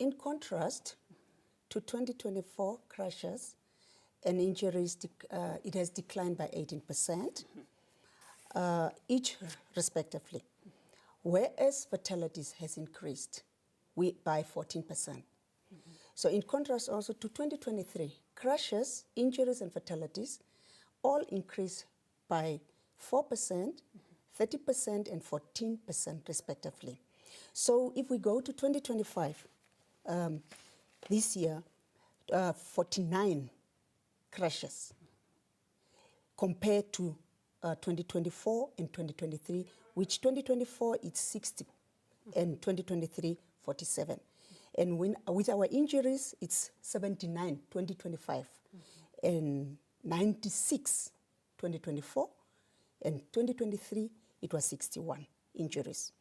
in contrast to 2024 crashes and injuries, it has declined by 18%, each respectively, whereas fatalities has increased by 14%. So in contrast also to 2023, crashes, injuries and fatalities all increased by 4%, 30% and 14% respectively. So if we go to 2025, this year, 49 crashes compared to 2024 and 2023, which 2024 is 60 and 2023 47. And with our injuries, it's 79 2025 and 96 2024, and 2023 it was 61 injuries.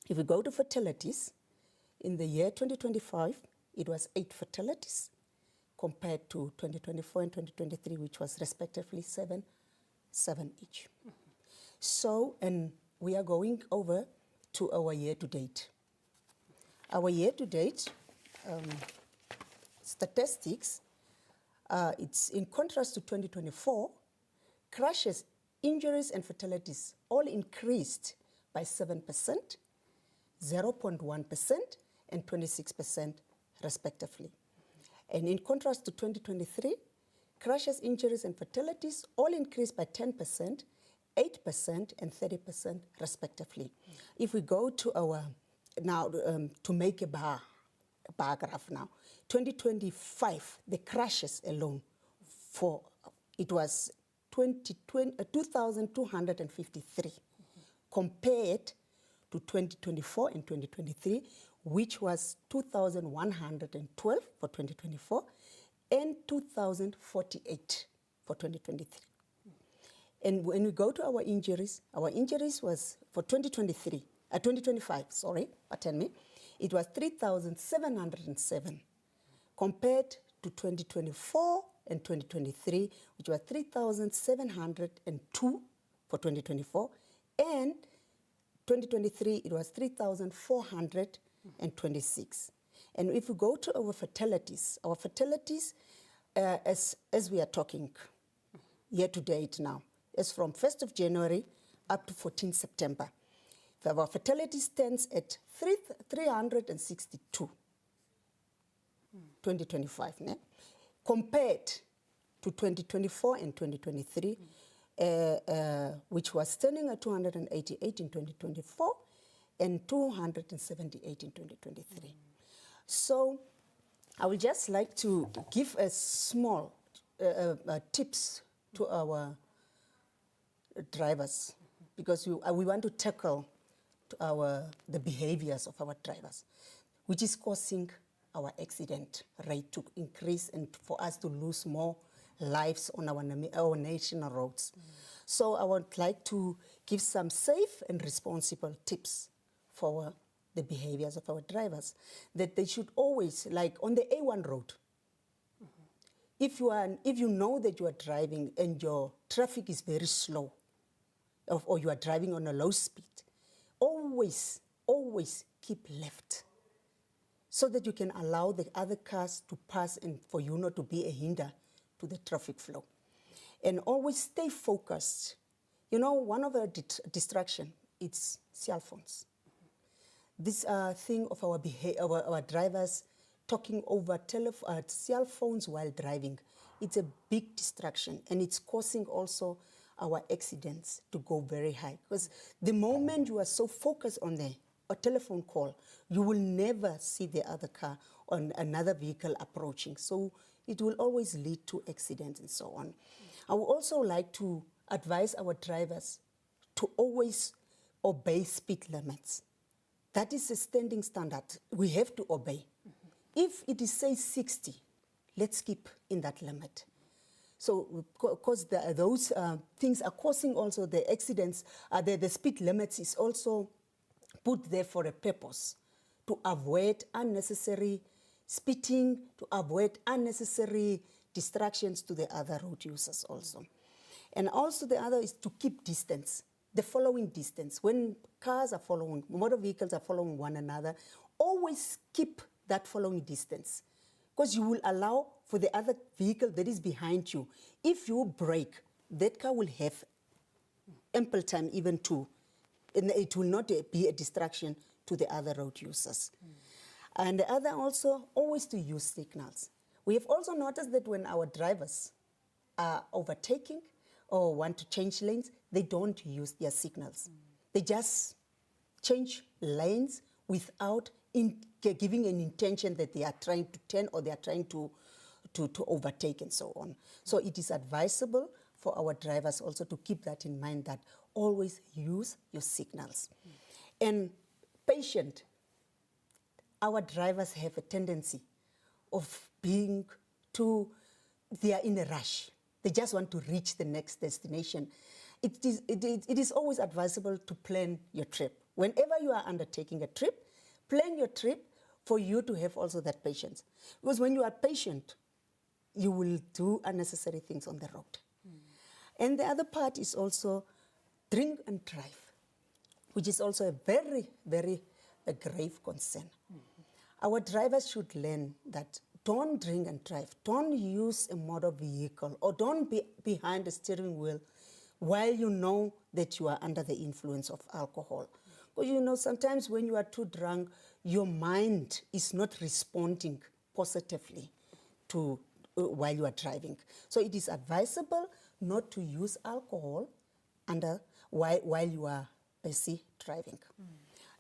If we go to fatalities, in the year 2025, it was 8 fatalities compared to 2024 and 2023, which was respectively 7 each. So, and we are going over to our year-to-date. Our year-to-date statistics, it's in contrast to 2024, crashes, injuries and fatalities all increased by 7%, 0.1% and 26% respectively. And in contrast to 2023, crashes, injuries and fatalities all increased by 10%, 8% and 30% respectively. If we go to our, now to make a bar graph now, 2025, the crashes alone, it was 2,253 compared to 2024 and 2023, which was 2,112 for 2024 and 2,048 for 2023. And when we go to our injuries was for 2025, pardon me, it was 3,707 compared to 2024 and 2023, which was 3,702 for 2024, and 2023 it was 3,426. And if we go to our fatalities, as we are talking year to date now, is from 1st of January up to 14 September. Our fatality stands at 362, 2025, né? Compared to 2024 and 2023, which was standing at 288 in 2024 and 278 in 2023. So I would just like to give a small tips to our drivers, because we want to tackle the behaviors of our drivers, which is causing our accident rate to increase and for us to lose more lives on our national roads. So I would like to give some safe and responsible tips for the behaviors of our drivers, that they should always, like on the A1 road, if you know that you are driving and your traffic is very slow, or you are driving on a low speed, always keep left, so that you can allow the other cars to pass and for you not to be a hinder to the traffic flow. And always stay focused. You know, one of the distraction, it's cell phones. This thing of our drivers talking over cell phones while driving, it's a big distraction, and it's causing also our accidents to go very high. Because the moment you are so focused on a telephone call, you will never see the other car or another vehicle approaching. So it will always lead to accidents and so on. I would also like to advise our drivers to always obey speed limits. That is a standing standard. We have to obey. If it is, say, 60, let's keep in that limit. So, because those things are causing also the accidents, the speed limits is also put there for a purpose, to avoid unnecessary speeding, to avoid unnecessary distractions to the other road users also. And also the other is to keep distance, the following distance. When cars are following, motor vehicles are following one another, always keep that following distance, because you will allow for the other vehicle that is behind you. If you brake, that car will have ample time even to, and it will not be a distraction to the other road users. And the other also, always to use signals. We have also noticed that when our drivers are overtaking or want to change lanes, they don't use their signals. They just change lanes without giving an intention that they are trying to turn or they are trying to overtake and so on. So it is advisable for our drivers also to keep that in mind, that always use your signals. And patient, our drivers have a tendency of being they are in a rush. They just want to reach the next destination. It is always advisable to plan your trip. Whenever you are undertaking a trip, plan your trip for you to have also that patience. Because when you are patient, you will do unnecessary things on the road. And the other part is also drink and drive, which is also a very, very grave concern. Our drivers should learn that don't drink and drive. Don't use a motor vehicle, or don't be behind the steering wheel while you know that you are under the influence of alcohol. Because you know, sometimes when you are too drunk, your mind is not responding positively to while you are driving. So it is advisable not to use alcohol while you are busy driving.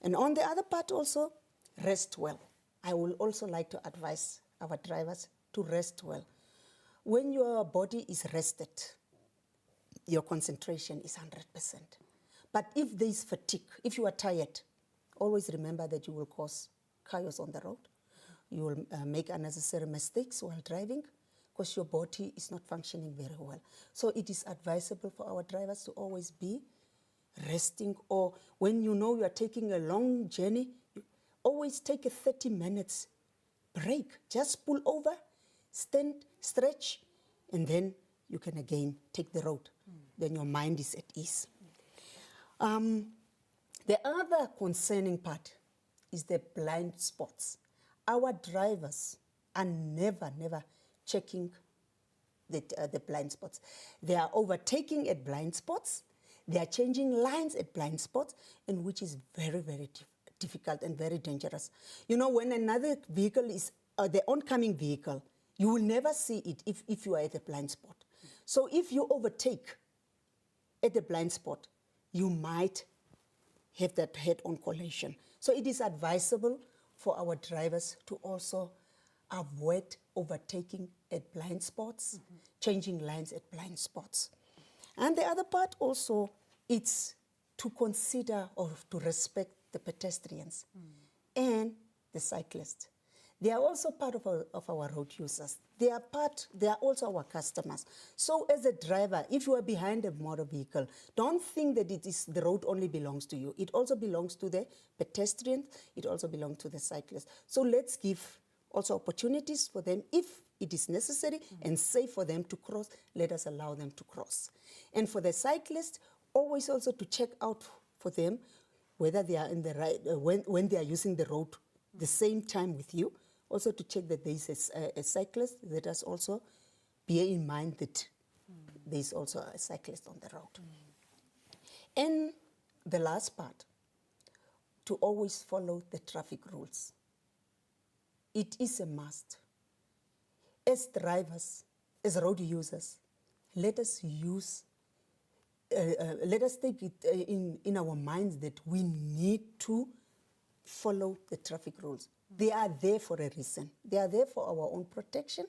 And on the other part also, rest well. I will also like to advise our drivers to rest well. When your body is rested, your concentration is 100%. But if there is fatigue, if you are tired, always remember that you will cause chaos on the road. You will make unnecessary mistakes while driving, because your body is not functioning very well. So it is advisable for our drivers to always be resting, or when you know you are taking a long journey, always take a 30 minutes break. Just pull over, stand, stretch, and then you can again take the road. Then your mind is at ease. The other concerning part is the blind spots. Our drivers are never checking the blind spots. They are overtaking at blind spots. They are changing lines at blind spots, and which is very, very difficult and very dangerous. You know, when another vehicle is the oncoming vehicle, you will never see it if you are at a blind spot. So if you overtake at the blind spot, you might have that head-on collision. So it is advisable for our drivers to also avoid overtaking at blind spots, changing lines at blind spots. And the other part also, it's to consider or to respect the pedestrians and the cyclists. They are also part of our road users. They are also our customers. So as a driver, if you are behind a motor vehicle, don't think that the road only belongs to you. It also belongs to the pedestrians. It also belongs to the cyclists. So let's give also opportunities for them. If it is necessary and safe for them to cross, let us allow them to cross. And for the cyclists, always also to check out for them whether they are in the right, when they are using the road the same time with you. Also to check that there is a cyclist. Let us also bear in mind that there is also a cyclist on the road. And the last part, to always follow the traffic rules. It is a must. As drivers, as road users, let us take it in our minds that we need to follow the traffic rules. They are there for a reason. They are there for our own protection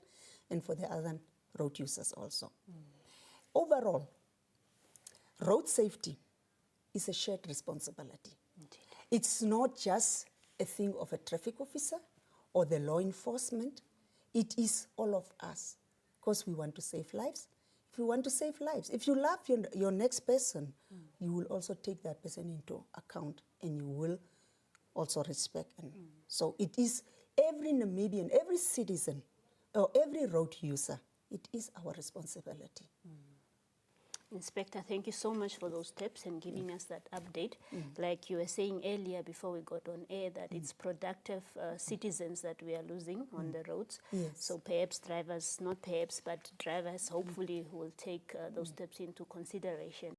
and for the other road users also. Overall, road safety is a shared responsibility. Indeed. It's not just a thing of a traffic officer or the law enforcement. It is all of us, because we want to save lives. If you want to save lives, if you love your next person, you will also take that person into account, and you will also respect. And so it is every Namibian, every citizen, or every road user, it is our responsibility. Inspector, thank you so much for those tips and giving us that update. Like you were saying earlier before we got on air, that it's productive citizens that we are losing on the roads. Yes. So perhaps drivers, not perhaps, but drivers hopefully will take those steps into consideration.